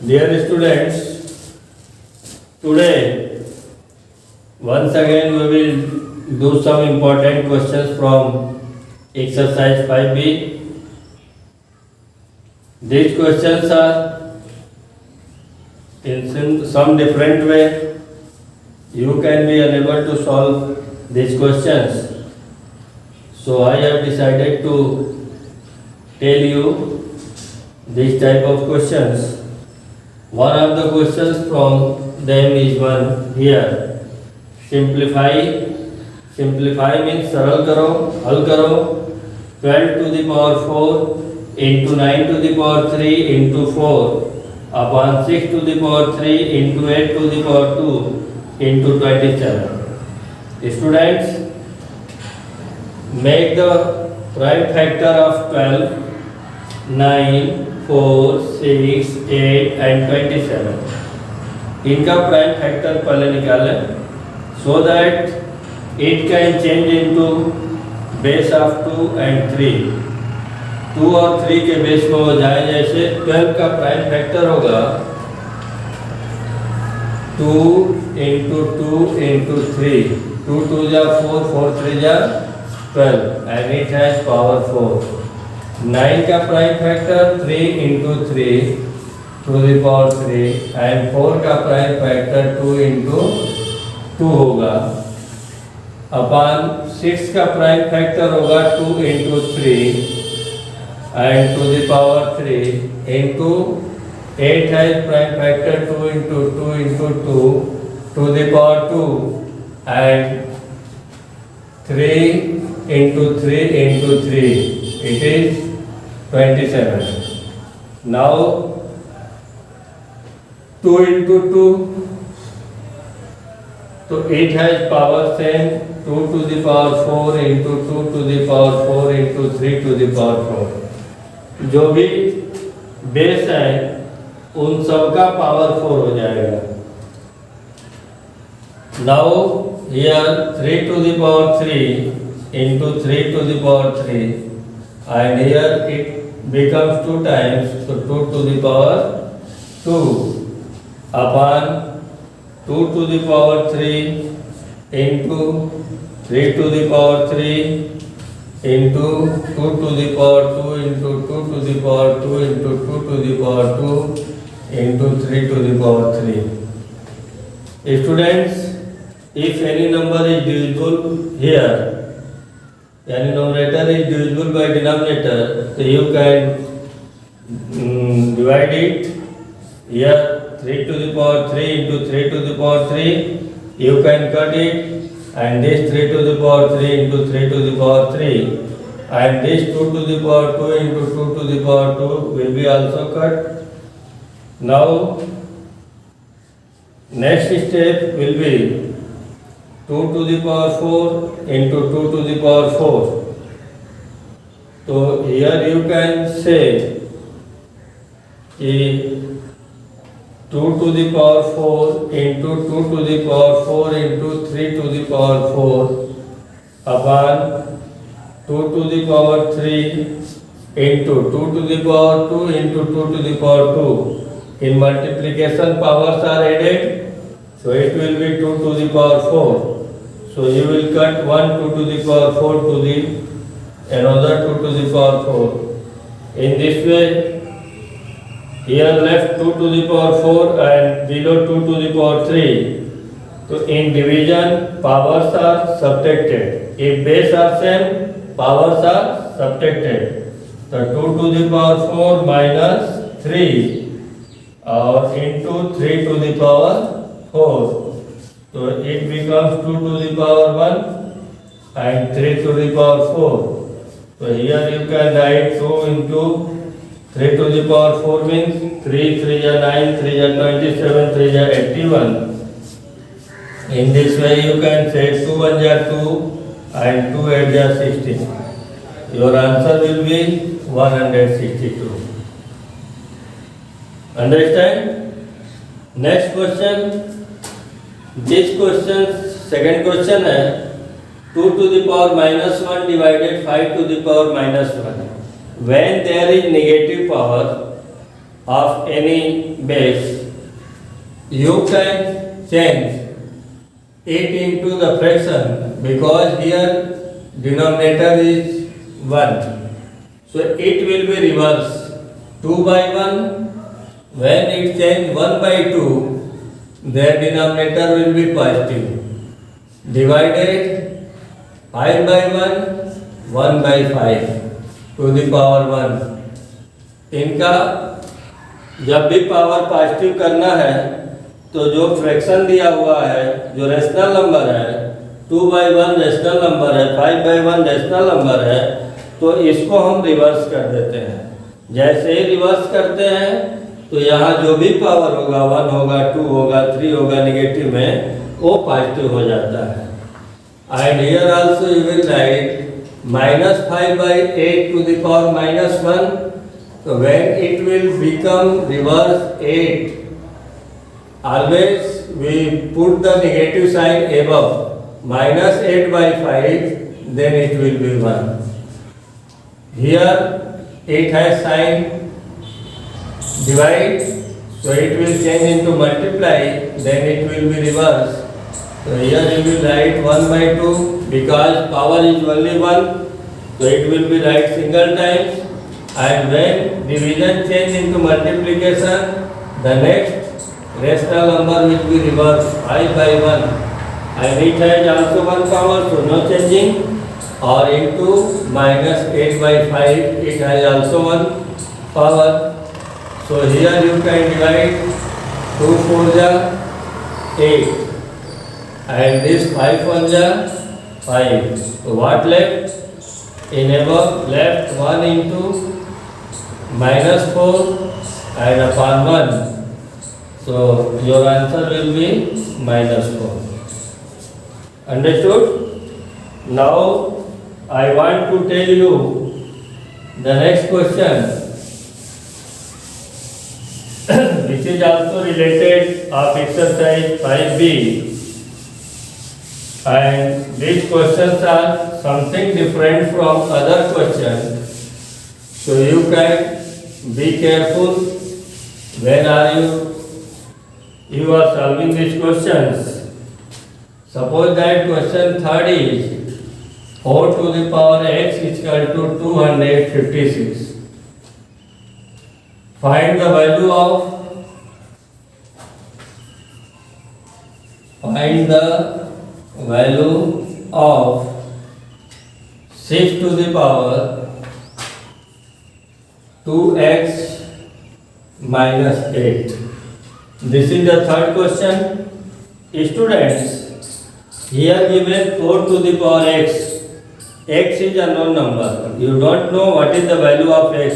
Dear students, today once again we will do some important questions from exercise 5b. These questions are in some different way. You can be unable to solve these questions. So I have decided to tell you this type of questions. One of the questions from them is one here. Simplify. Simplify means सरल करो, हल करो. 12 to the power 4 into 9 to the power 3 into 4 upon 6 to the power 3 into 8 to the power 2 into 27. Students, make the prime factor of 12, 9, 4, 6, 8 and 27. इनका prime factor पहले निकालें so that it can change into base of 2 and 3. 2 और 3 के base में हो जाए. जैसे 12 का प्राइम फैक्टर होगा 2 into 2 into 3. 2 2 जा 4, 4 3 जा 12 and it has power 4. 9 का prime factor 3 into 3 to the power 3 and 4 का प्राइम फैक्टर 2 into 2 होगा. अपन 6 का प्राइम फैक्टर होगा 2 into 3 and to the power 3 into 8 has prime factor 2 into 2 into 2 to the power 2 and 3 into 3 into 3. It is 27. Now 2 into 2, so it has power same 2 to the power 4 into 2 to the power 4 into 3 to the power 4. जो भी base है उन सब का power 4 हो जाएगा. Now here 3 to the power 3 into 3 to the power 3 and here it becomes 2 times, so 2 to the power 2 upon 2 to the power 3 into 3 to the power 3 into 2 to the power 2 into 2 to the power 2 into 2 to the power 2 into 3 to the power 3. Students, if any number is divisible here, any numerator is divisible by denominator, so you can divide it. Here 3 to the power 3 into 3 to the power 3, you can cut it, and this 3 to the power 3 into 3 to the power 3 and this 2 to the power 2 into 2 to the power 2 will be also cut. Now next step will be 2 to the power 4 into 2 to the power 4. So here you can say 2 to the power 4 into 2 to the power 4 into 3 to the power 4 upon 2 to the power 3 into 2 to the power 2 into 2 to the power 2. In multiplication powers are added, so it will be 2 to the power 4. So you will cut 1 2 to the power 4 to the another 2 to the power 4. In this way, here left 2 to the power 4 and below 2 to the power 3. So in division, powers are subtracted. If base are same, powers are subtracted. So 2 to the power 4 minus 3 or into 3 to the power 4. So it becomes 2 to the power 1 and 3 to the power 4. So here you can write 2 into 3 to the power 4 means 3 3 is 9, 3 is 27, 3 is 81. In this way you can say 2 1 is 2 and 2 8 is 16. Your answer will be 162. Understand? Next question. This question, second question है 2 to the power minus 1 divided 5 to the power minus 1. When there is negative power, of any base, you can change it into the fraction because here denominator is 1. So it will be reverse 2 by 1. When it change 1 by 2, their denominator will be positive. Divided 5 by 1, 1 by 5 to the power 1. इनका जब भी power positive करना है तो जो fraction दिया हुआ है, जो रेशनल नंबर है, 2 बाई 1 रेशनल नंबर है, 5 बाई 1 रेशनल नंबर है, तो इसको हम रिवर्स कर देते हैं। जैसे ही रिवर्स करते हैं तो यहाँ जो भी पावर होगा, 1 होगा, 2 होगा, 3 होगा नेगेटिव में, वो पॉजिटिव हो जाता है। And here also you will write -5 by 8 to the power -1. So when it will become reverse 8, always we put the negative sign above. -8 by 5, then it will be 1. Here it has sign divide, so it will change into multiply, then it will be reverse. So here you will write 1 by 2 because power is only 1, so it will be write single times. And when division change into multiplication, the next rational number will be reversed 5 by 1. And it has also 1 power, so no changing. Or into -8 by 5, it has also 1 power. So here you can divide 2 4 ja 8. And this 5 1 ja 5. So what left? In above left 1 into -4 and upon 1. So your answer will be -4. Understood? Now I want to tell you the next question which is also related of exercise 5B, and these questions are something different from other questions, so you can be careful when you are solving these questions. Suppose that question third is 4 to the power x is equal to 256. Find the value of 6 to the power 2x minus 8. This is the third question. Students, here given 4 to the power x. X is a known number. You don't know what is the value of x.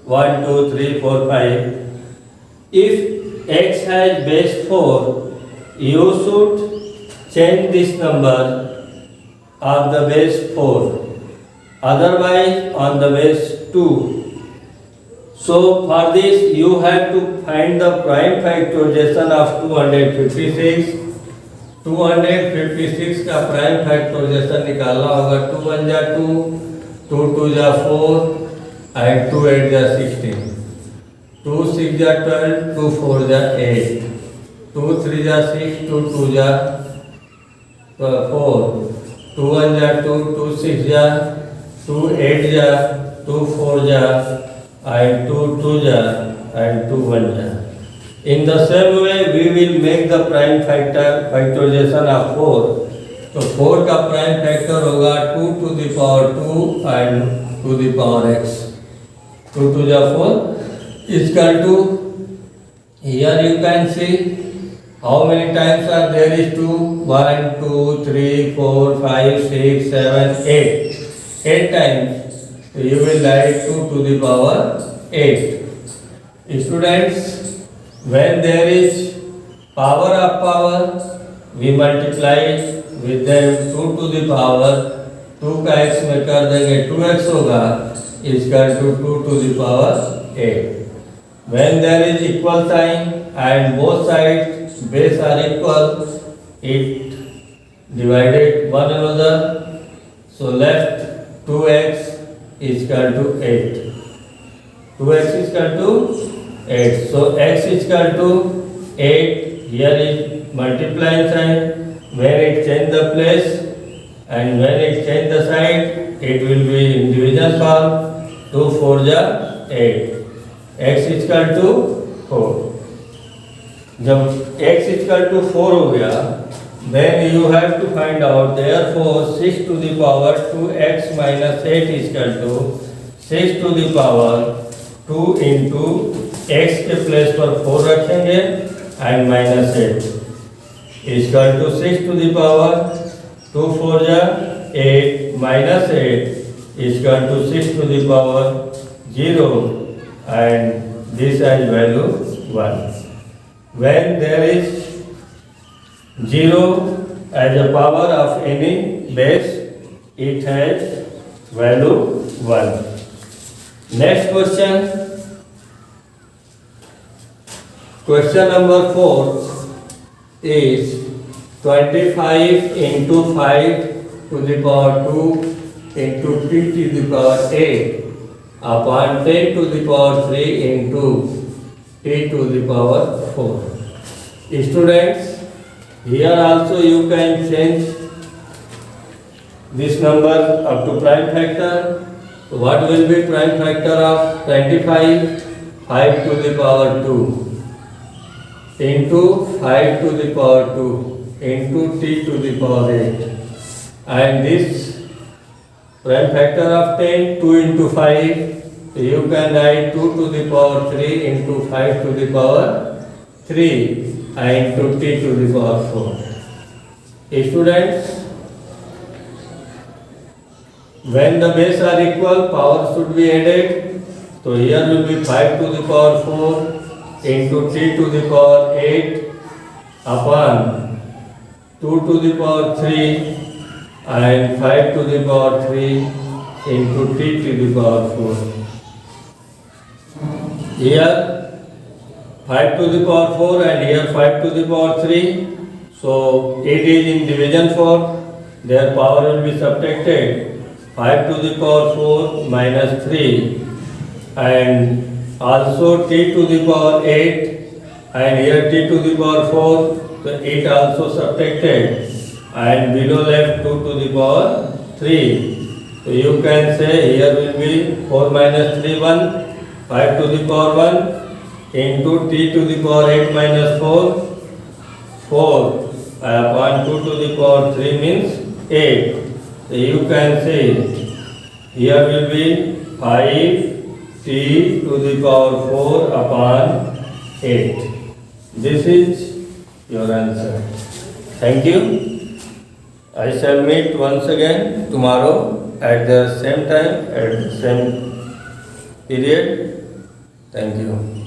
1, 2, 3, 4, 5. If x has base 4, you should change this number of the base 4. Otherwise on the base 2. So for this you have to find the prime factorization of 256. 256 का prime factorisation निकालना होगा। 2 1 जा 2, 2 2 जा 4 and 2 8 जा 16, 2 6 जा 12, 2 4 जा 8, 2 3 जा 6, 2 2 जा 4, 2 1 जा 2, 2 6 जा 2 8 जा 2 4 जा and 2 2 ja and 2 1 ja. In the same way we will make the prime factorization of 4. तो 4 का प्राइम फैक्टर होगा 2 to the power 2 and to the power x. 2 2 ja 4 is equal to, here you can see how many times are there is 2. 1 2 3 4 5 6 7 8. 8 times. So you will write 2 to the power 8. Students, when there is power of power, we multiply with them 2 to the power 2 का x में कर देंगे 2x होगा is equal to 2 to the power 8. When there is equal sign and both sides base are equal, it divided one another, so left 2x is equal to 8. 2x is equal to 8. So x is equal to 8. Here is multiplying sign. When it change the place and when it change the side, it will be in division form. 2 4 ja 8. x is equal to 4. जब x is equal to 4 हो गया, then you have to find out, therefore 6 to the power 2x minus 8 is equal to 6 to the power 2 into x के place पर 4 रखेंगे and minus 8 is equal to 6 to the power 2 4 जा 8 minus 8 is equal to 6 to the power 0 and this has value 1. When there is 0 as a power of any base, it has value 1. Next question. Question number 4 is 25 into 5 to the power 2 into t to the power 8 upon 10 to the power 3 into t to the power 4. Students, here also you can change this number up to prime factor. So what will be prime factor of 25? 5 to the power 2 into 5 to the power 2 into t to the power 8. And this prime factor of 10, 2 into 5, so you can write 2 to the power 3 into 5 to the power 3 into t to the power 4. Students, when the base are equal, power should be added. So here will be 5 to the power 4 into t to the power 8 upon 2 to the power 3 and 5 to the power 3 into t to the power 4. Here 5 to the power 4 and here 5 to the power 3. So it is in division form. Their power will be subtracted. 5 to the power 4 minus 3 and also t to the power 8 and here t to the power 4. So it also subtracted and below left 2 to the power 3. So you can say here will be 4 minus 3 1. 5 to the power 1 into t to the power 8 minus 4, 4 upon 2 to the power 3 means 8. So you can say here will be 5 t to the power 4 upon 8. This is your answer. Thank you. I shall meet once again tomorrow at the same time, at the same period. Thank you.